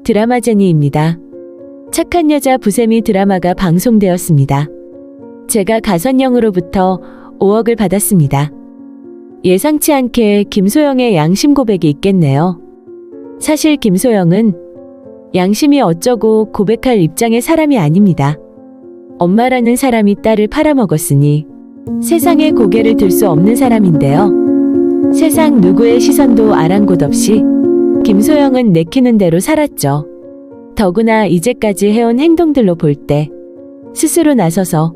드라마제니입니다. 착한 여자 부세미 드라마가 방송되었습니다. 제가 가선영으로부터 5억을 받았습니다. 예상치 않게 김소영의 양심 고백이 있겠네요. 사실 김소영은 양심이 어쩌고 고백할 입장의 사람이 아닙니다. 엄마라는 사람이 딸을 팔아먹었으니 세상에 고개를 들 수 없는 사람인데요. 세상 누구의 시선도 아랑곳 없이 김소영은 내키는 대로 살았죠. 더구나 이제까지 해온 행동들로 볼 때 스스로 나서서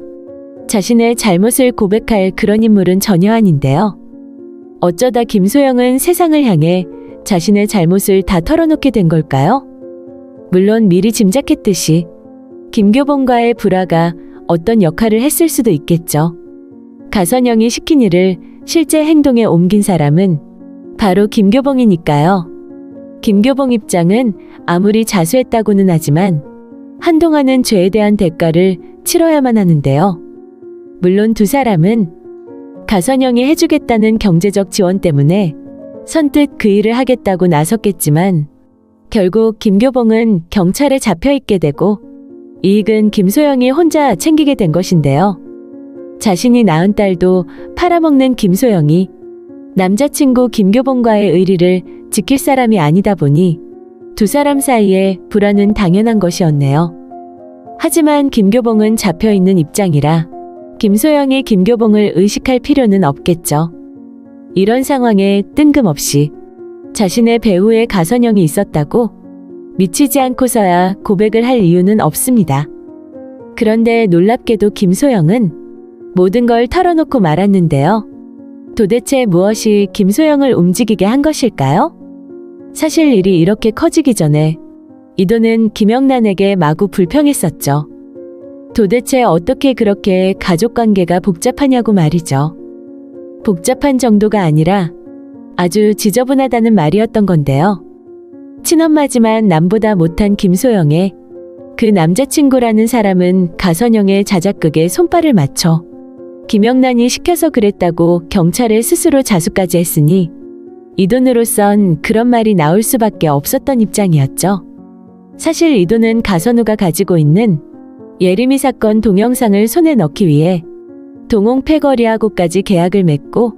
자신의 잘못을 고백할 그런 인물은 전혀 아닌데요. 어쩌다 김소영은 세상을 향해 자신의 잘못을 다 털어놓게 된 걸까요? 물론 미리 짐작했듯이 김교봉과의 불화가 어떤 역할을 했을 수도 있겠죠. 가선영이 시킨 일을 실제 행동에 옮긴 사람은 바로 김교봉이니까요. 김교봉 입장은 아무리 자수했다고는 하지만 한동안은 죄에 대한 대가를 치러야만 하는데요. 물론 두 사람은 가선영이 해주겠다는 경제적 지원 때문에 선뜻 그 일을 하겠다고 나섰겠지만 결국 김교봉은 경찰에 잡혀있게 되고 이익은 김소영이 혼자 챙기게 된 것인데요. 자신이 낳은 딸도 팔아먹는 김소영이 남자친구 김교봉과의 의리를 지킬 사람이 아니다 보니 두 사람 사이에 불화는 당연한 것이었네요. 하지만 김교봉은 잡혀있는 입장이라 김소영이 김교봉을 의식할 필요는 없겠죠. 이런 상황에 뜬금없이 자신의 배우에 가선영이 있었다고 미치지 않고서야 고백을 할 이유는 없습니다. 그런데 놀랍게도 김소영은 모든 걸 털어놓고 말았는데요. 도대체 무엇이 김소영을 움직이게 한 것일까요? 사실 일이 이렇게 커지기 전에 이도는 김영란에게 마구 불평했었죠. 도대체 어떻게 그렇게 가족관계가 복잡하냐고 말이죠. 복잡한 정도가 아니라 아주 지저분하다는 말이었던 건데요. 친엄마지만 남보다 못한 김소영의 그 남자친구라는 사람은 가선영의 자작극에 손발을 맞춰 김영란이 시켜서 그랬다고 경찰에 스스로 자수까지 했으니 이돈으로선 그런 말이 나올 수밖에 없었던 입장이었죠. 사실 이돈은 가선우가 가지고 있는 예림이 사건 동영상을 손에 넣기 위해 동홍 패거리하고까지 계약을 맺고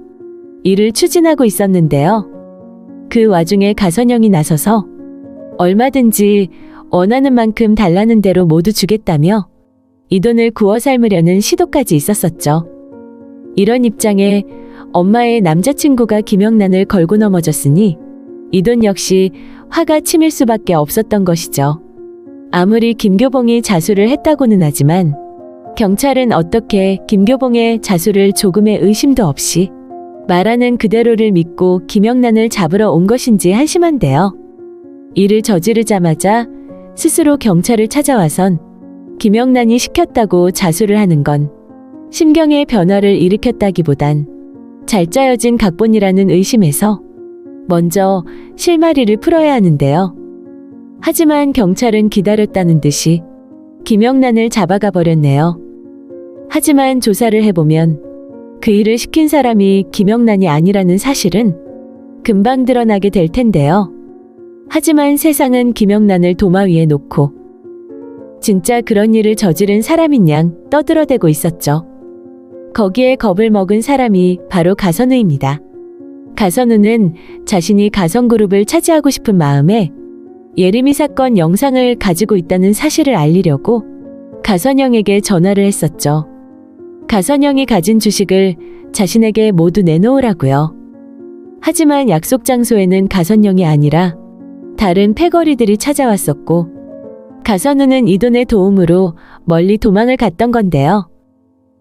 이를 추진하고 있었는데요. 그 와중에 가선영이 나서서 얼마든지 원하는 만큼 달라는 대로 모두 주겠다며 이 돈을 구워 삶으려는 시도까지 있었었죠. 이런 입장에 엄마의 남자친구가 김영란을 걸고 넘어졌으니 이 돈 역시 화가 치밀 수밖에 없었던 것이죠. 아무리 김교봉이 자수를 했다고는 하지만 경찰은 어떻게 김교봉의 자수를 조금의 의심도 없이 말하는 그대로를 믿고 김영란을 잡으러 온 것인지 한심한데요. 이를 저지르자마자 스스로 경찰을 찾아와선 김영란이 시켰다고 자수를 하는 건 심경의 변화를 일으켰다기보단 잘 짜여진 각본이라는 의심에서 먼저 실마리를 풀어야 하는데요. 하지만 경찰은 기다렸다는 듯이 김영란을 잡아가 버렸네요. 하지만 조사를 해보면 그 일을 시킨 사람이 김영란이 아니라는 사실은 금방 드러나게 될 텐데요. 하지만 세상은 김영란을 도마 위에 놓고 진짜 그런 일을 저지른 사람인 양 떠들어대고 있었죠. 거기에 겁을 먹은 사람이 바로 가선우입니다. 가선우는 자신이 가선그룹을 차지하고 싶은 마음에 예림이 사건 영상을 가지고 있다는 사실을 알리려고 가선영에게 전화를 했었죠. 가선영이 가진 주식을 자신에게 모두 내놓으라고요. 하지만 약속 장소에는 가선영이 아니라 다른 패거리들이 찾아왔었고 가선우는 이 돈의 도움으로 멀리 도망을 갔던 건데요.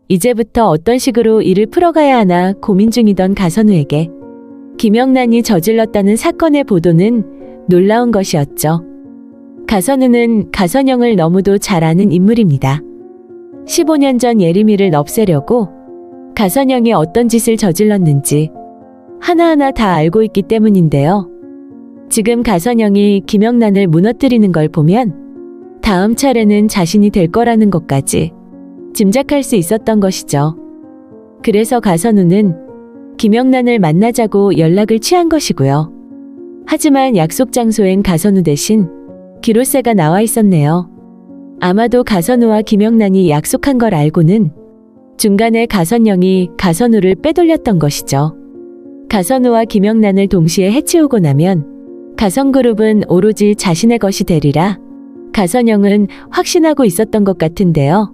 이제부터 어떤 식으로 일을 풀어가야 하나 고민 중이던 가선우에게 김영란이 저질렀다는 사건의 보도는 놀라운 것이었죠. 가선우는 가선영을 너무도 잘 아는 인물입니다. 15년 전 예림이를 없애려고 가선영이 어떤 짓을 저질렀는지 하나하나 다 알고 있기 때문인데요. 지금 가선영이 김영란을 무너뜨리는 걸 보면 다음 차례는 자신이 될 거라는 것까지 짐작할 수 있었던 것이죠. 그래서 가선우는 김영란을 만나자고 연락을 취한 것이고요. 하지만 약속 장소엔 가선우 대신 기로세가 나와 있었네요. 아마도 가선우와 김영란이 약속한 걸 알고는 중간에 가선영이 가선우를 빼돌렸던 것이죠. 가선우와 김영란을 동시에 해치우고 나면 가선그룹은 오로지 자신의 것이 되리라 가선영은 확신하고 있었던 것 같은데요.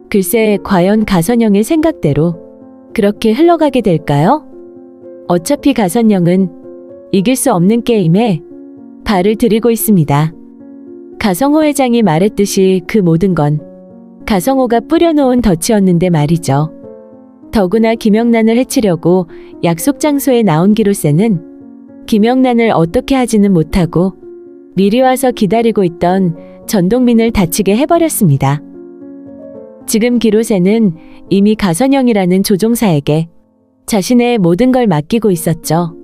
글쎄 과연 가선영의 생각대로 그렇게 흘러가게 될까요? 어차피 가선영은 이길 수 없는 게임에 발을 들이고 있습니다. 가성호 회장이 말했듯이 그 모든 건 가성호가 뿌려놓은 덫이었는데 말이죠. 더구나 김영란을 해치려고 약속 장소에 나온 기로세는 김영란을 어떻게 하지는 못하고 미리 와서 기다리고 있던 전동민을 다치게 해버렸습니다. 지금 기로세는 이미 가선영이라는 조종사에게 자신의 모든 걸 맡기고 있었죠.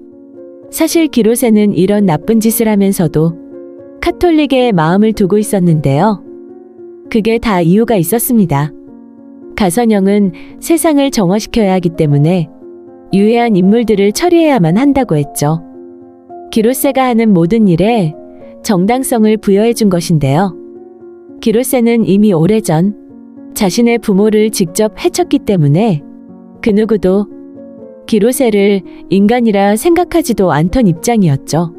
사실 기로세는 이런 나쁜 짓을 하면서도 카톨릭에 마음을 두고 있었는데요. 그게 다 이유가 있었습니다. 가선영은 세상을 정화시켜야 하기 때문에 유해한 인물들을 처리해야만 한다고 했죠. 기로세가 하는 모든 일에 정당성을 부여해 준 것인데요. 기로세는 이미 오래전 자신의 부모를 직접 해쳤기 때문에 그 누구도 기로세를 인간이라 생각하지도 않던 입장이었죠.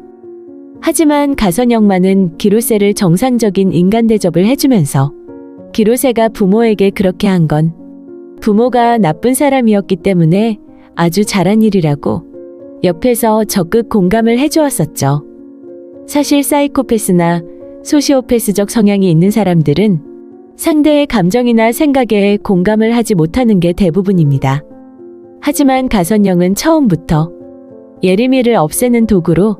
하지만 가선영만은 기로세를 정상적인 인간 대접을 해주면서 기로세가 부모에게 그렇게 한 건 부모가 나쁜 사람이었기 때문에 아주 잘한 일이라고 옆에서 적극 공감을 해주었었죠. 사실 사이코패스나 소시오패스적 성향이 있는 사람들은 상대의 감정이나 생각에 공감을 하지 못하는 게 대부분입니다. 하지만 가선영은 처음부터 예림이를 없애는 도구로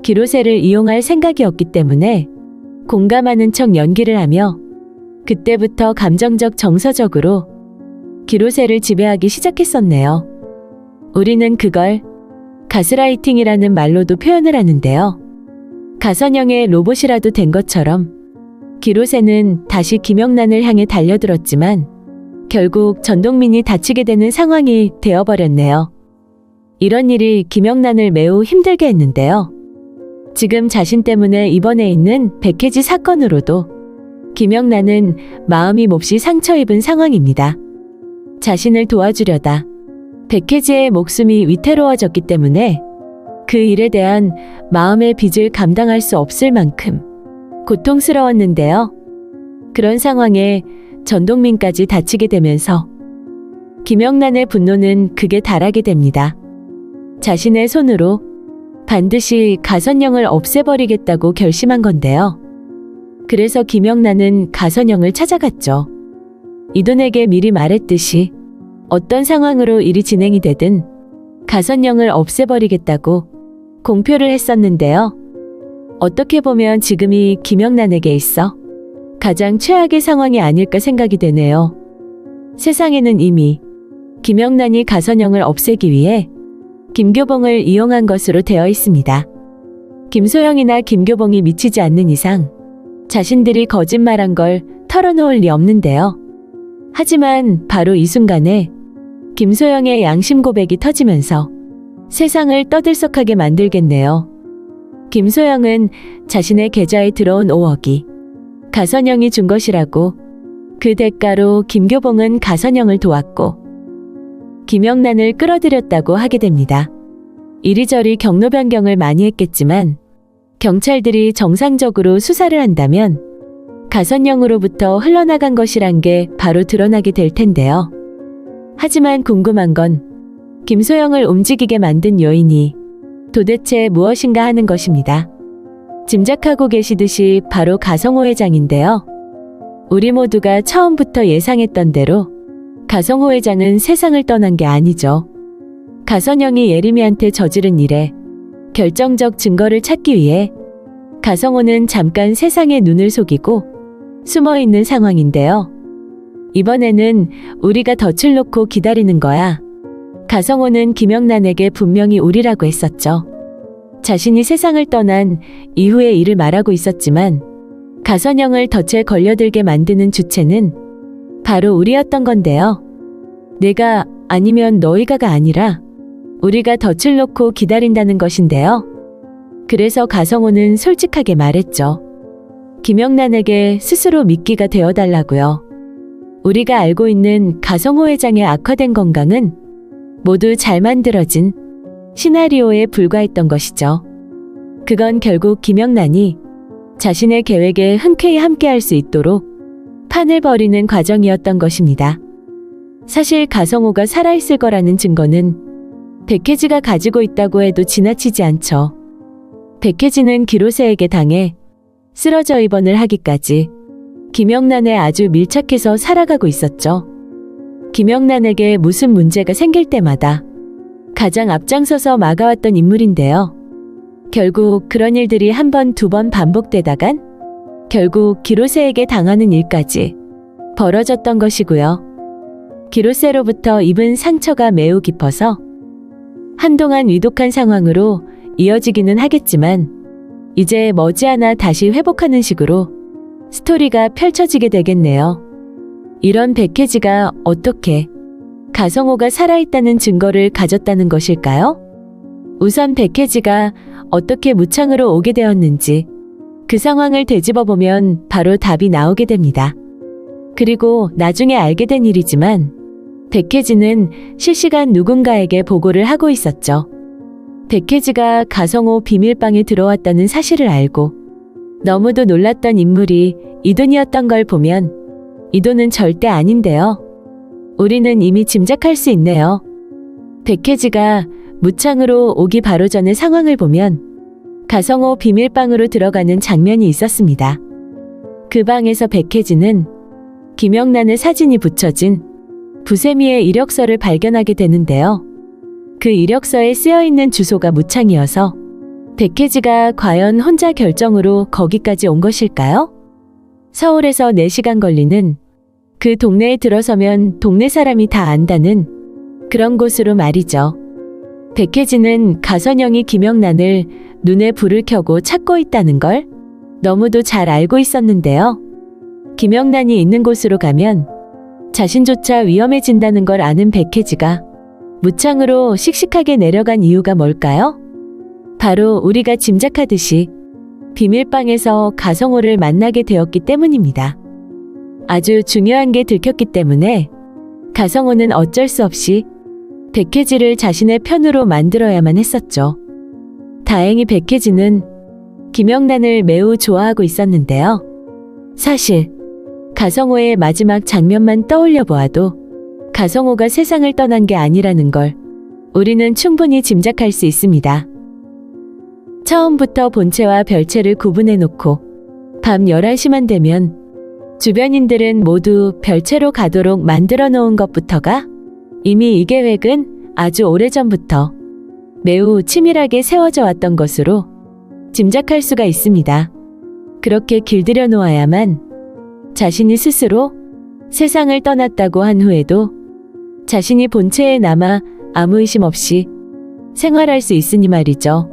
기로세를 이용할 생각이었기 때문에 공감하는 척 연기를 하며 그때부터 감정적 정서적으로 기로세를 지배하기 시작했었네요. 우리는 그걸 가스라이팅이라는 말로도 표현을 하는데요. 가선영의 로봇이라도 된 것처럼 기로세는 다시 김영란을 향해 달려들었지만 결국 전동민이 다치게 되는 상황이 되어버렸네요. 이런 일이 김영란을 매우 힘들게 했는데요. 지금 자신 때문에 입원해 있는 백혜지 사건으로도 김영란은 마음이 몹시 상처 입은 상황입니다. 자신을 도와주려다 백혜지의 목숨이 위태로워졌기 때문에 그 일에 대한 마음의 빚을 감당할 수 없을 만큼 고통스러웠는데요. 그런 상황에 전동민까지 다치게 되면서 김영란의 분노는 극에 달하게 됩니다. 자신의 손으로 반드시 가선영을 없애버리겠다고 결심한 건데요. 그래서 김영란은 가선영을 찾아갔죠. 이돈에게 미리 말했듯이 어떤 상황으로 일이 진행이 되든 가선영을 없애버리겠다고 공표를 했었는데요. 어떻게 보면 지금이 김영란에게 있어 가장 최악의 상황이 아닐까 생각이 되네요. 세상에는 이미 김영란이 가선영을 없애기 위해 김교봉을 이용한 것으로 되어 있습니다. 김소영이나 김교봉이 미치지 않는 이상 자신들이 거짓말한 걸 털어놓을 리 없는데요. 하지만 바로 이 순간에 김소영의 양심 고백이 터지면서 세상을 떠들썩하게 만들겠네요. 김소영은 자신의 계좌에 들어온 5억이 가선영이 준 것이라고 그 대가로 김교봉은 가선영을 도왔고 김영란을 끌어들였다고 하게 됩니다. 이리저리 경로 변경을 많이 했겠지만 경찰들이 정상적으로 수사를 한다면 가선영으로부터 흘러나간 것이란 게 바로 드러나게 될 텐데요. 하지만 궁금한 건 김소영을 움직이게 만든 요인이 도대체 무엇인가 하는 것입니다. 짐작하고 계시듯이 바로 가성호 회장인데요. 우리 모두가 처음부터 예상했던 대로 가성호 회장은 세상을 떠난 게 아니죠. 가선영이 예림이한테 저지른 일에 결정적 증거를 찾기 위해 가성호는 잠깐 세상의 눈을 속이고 숨어있는 상황인데요. 이번에는 우리가 덫을 놓고 기다리는 거야. 가성호는 김영란에게 분명히 우리라고 했었죠. 자신이 세상을 떠난 이후의 일을 말하고 있었지만 가선영을 덫에 걸려들게 만드는 주체는 바로 우리였던 건데요. 내가 아니면 너희가가 아니라 우리가 덫을 놓고 기다린다는 것인데요. 그래서 가성호는 솔직하게 말했죠. 김영란에게 스스로 미끼가 되어달라고요. 우리가 알고 있는 가성호 회장의 악화된 건강은 모두 잘 만들어진 시나리오에 불과했던 것이죠. 그건 결국 김영란이 자신의 계획에 흔쾌히 함께할 수 있도록 판을 벌이는 과정이었던 것입니다. 사실 가성호가 살아있을 거라는 증거는 백혜지가 가지고 있다고 해도 지나치지 않죠. 백혜지는 기로세에게 당해 쓰러져 입원을 하기까지 김영란에 아주 밀착해서 살아가고 있었죠. 김영란에게 무슨 문제가 생길 때마다 가장 앞장서서 막아왔던 인물인데요. 결국 그런 일들이 한 번, 두 번 반복되다간 결국 기로세에게 당하는 일까지 벌어졌던 것이고요. 기로세로부터 입은 상처가 매우 깊어서 한동안 위독한 상황으로 이어지기는 하겠지만 이제 머지않아 다시 회복하는 식으로 스토리가 펼쳐지게 되겠네요. 이런 백혜지가 어떻게 가성호가 살아있다는 증거를 가졌다는 것일까요? 우선 백혜지가 어떻게 무창으로 오게 되었는지 그 상황을 되짚어보면 바로 답이 나오게 됩니다. 그리고 나중에 알게 된 일이지만 백혜지는 실시간 누군가에게 보고를 하고 있었죠. 백혜지가 가성호 비밀방에 들어왔다는 사실을 알고 너무도 놀랐던 인물이 이돈이었던 걸 보면 이돈은 절대 아닌데요. 우리는 이미 짐작할 수 있네요. 백혜지가 무창으로 오기 바로 전의 상황을 보면 가성호 비밀방으로 들어가는 장면이 있었습니다. 그 방에서 백혜지는 김영란의 사진이 붙여진 부세미의 이력서를 발견하게 되는데요. 그 이력서에 쓰여있는 주소가 무창이어서 백혜지가 과연 혼자 결정으로 거기까지 온 것일까요? 서울에서 4시간 걸리는 그 동네에 들어서면 동네 사람이 다 안다는 그런 곳으로 말이죠. 백혜지는 가선영이 김영란을 눈에 불을 켜고 찾고 있다는 걸 너무도 잘 알고 있었는데요. 김영란이 있는 곳으로 가면 자신조차 위험해진다는 걸 아는 백혜지가 무창으로 씩씩하게 내려간 이유가 뭘까요? 바로 우리가 짐작하듯이 비밀방에서 가성호를 만나게 되었기 때문입니다. 아주 중요한 게 들켰기 때문에 가성호는 어쩔 수 없이 백혜지를 자신의 편으로 만들어야만 했었죠. 다행히 백혜지는 김영란을 매우 좋아하고 있었는데요. 사실 가성호의 마지막 장면만 떠올려 보아도 가성호가 세상을 떠난 게 아니라는 걸 우리는 충분히 짐작할 수 있습니다. 처음부터 본체와 별체를 구분해 놓고 밤 11시만 되면 주변인들은 모두 별체로 가도록 만들어 놓은 것부터가 이미 이 계획은 아주 오래전부터 매우 치밀하게 세워져 왔던 것으로 짐작할 수가 있습니다. 그렇게 길들여 놓아야만 자신이 스스로 세상을 떠났다고 한 후에도 자신이 본체에 남아 아무 의심 없이 생활할 수 있으니 말이죠.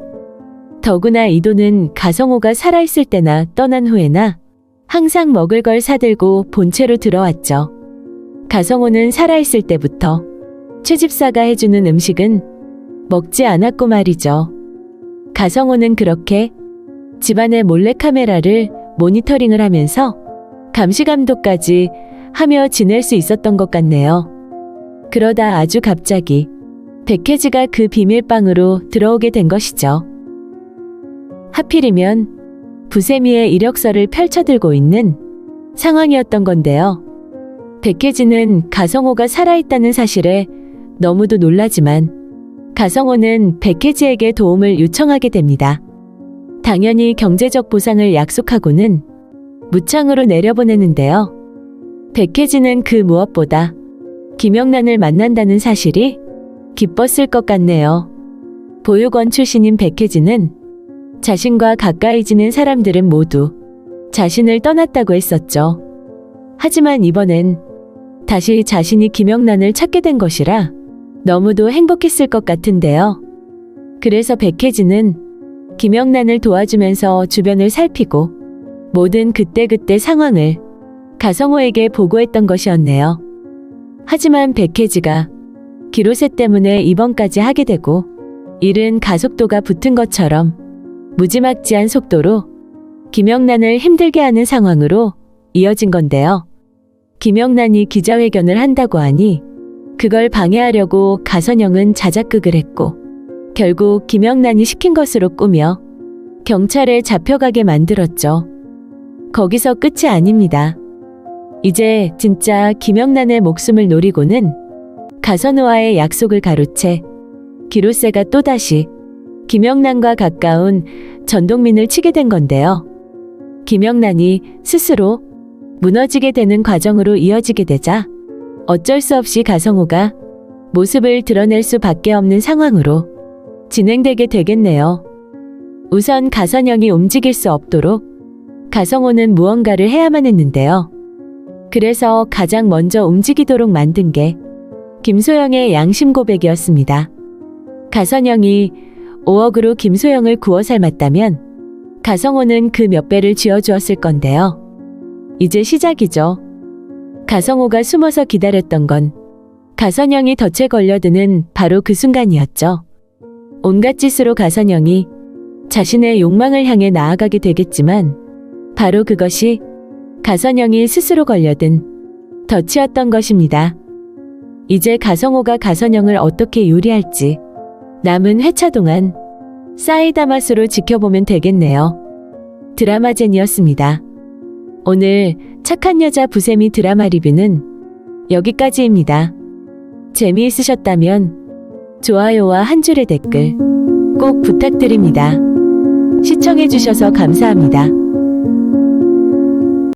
더구나 이돈은 가성호가 살아있을 때나 떠난 후에나 항상 먹을 걸 사들고 본체로 들어왔죠. 가성호는 살아있을 때부터 최집사가 해주는 음식은 먹지 않았고 말이죠. 가성호는 그렇게 집안의 몰래카메라를 모니터링을 하면서 감시감독까지 하며 지낼 수 있었던 것 같네요. 그러다 아주 갑자기 백혜지가 그 비밀방으로 들어오게 된 것이죠. 하필이면 부세미의 이력서를 펼쳐들고 있는 상황이었던 건데요. 백혜지는 가성호가 살아있다는 사실에 너무도 놀라지만 가성호는 백혜지에게 도움을 요청하게 됩니다. 당연히 경제적 보상을 약속하고는 무창으로 내려보내는데요. 백혜지는 그 무엇보다 김영란을 만난다는 사실이 기뻤을 것 같네요. 보육원 출신인 백혜지는 자신과 가까이 지낸 사람들은 모두 자신을 떠났다고 했었죠. 하지만 이번엔 다시 자신이 김영란을 찾게 된 것이라 너무도 행복했을 것 같은데요. 그래서 백혜지는 김영란을 도와주면서 주변을 살피고 모든 그때그때 상황을 가성호에게 보고했던 것이었네요. 하지만 백혜지가 기로세 때문에 입원까지 하게 되고 일은 가속도가 붙은 것처럼 무지막지한 속도로 김영란을 힘들게 하는 상황으로 이어진 건데요. 김영란이 기자회견을 한다고 하니 그걸 방해하려고 가선영은 자작극을 했고 결국 김영란이 시킨 것으로 꾸며 경찰에 잡혀가게 만들었죠. 거기서 끝이 아닙니다. 이제 진짜 김영란의 목숨을 노리고는 가선우와의 약속을 가로채 기로세가 또다시 김영란과 가까운 전동민을 치게 된 건데요. 김영란이 스스로 무너지게 되는 과정으로 이어지게 되자 어쩔 수 없이 가성호가 모습을 드러낼 수밖에 없는 상황으로 진행되게 되겠네요. 우선 가선영이 움직일 수 없도록 가성호는 무언가를 해야만 했는데요. 그래서 가장 먼저 움직이도록 만든 게 김소영의 양심 고백이었습니다. 가선영이 5억으로 김소영을 구워 삶았다면 가성호는 그 몇 배를 쥐어주었을 건데요. 이제 시작이죠. 가성호가 숨어서 기다렸던 건 가선영이 덫에 걸려드는 바로 그 순간이었죠. 온갖 짓으로 가선영이 자신의 욕망을 향해 나아가게 되겠지만 바로 그것이 가선영이 스스로 걸려든 덫이었던 것입니다. 이제 가성호가 가선영을 어떻게 요리할지 남은 회차 동안 사이다 맛으로 지켜보면 되겠네요. 드라마젠이었습니다. 오늘 착한 여자 부세미 드라마 리뷰는 여기까지입니다. 재미있으셨다면 좋아요와 한 줄의 댓글 꼭 부탁드립니다. 시청해주셔서 감사합니다.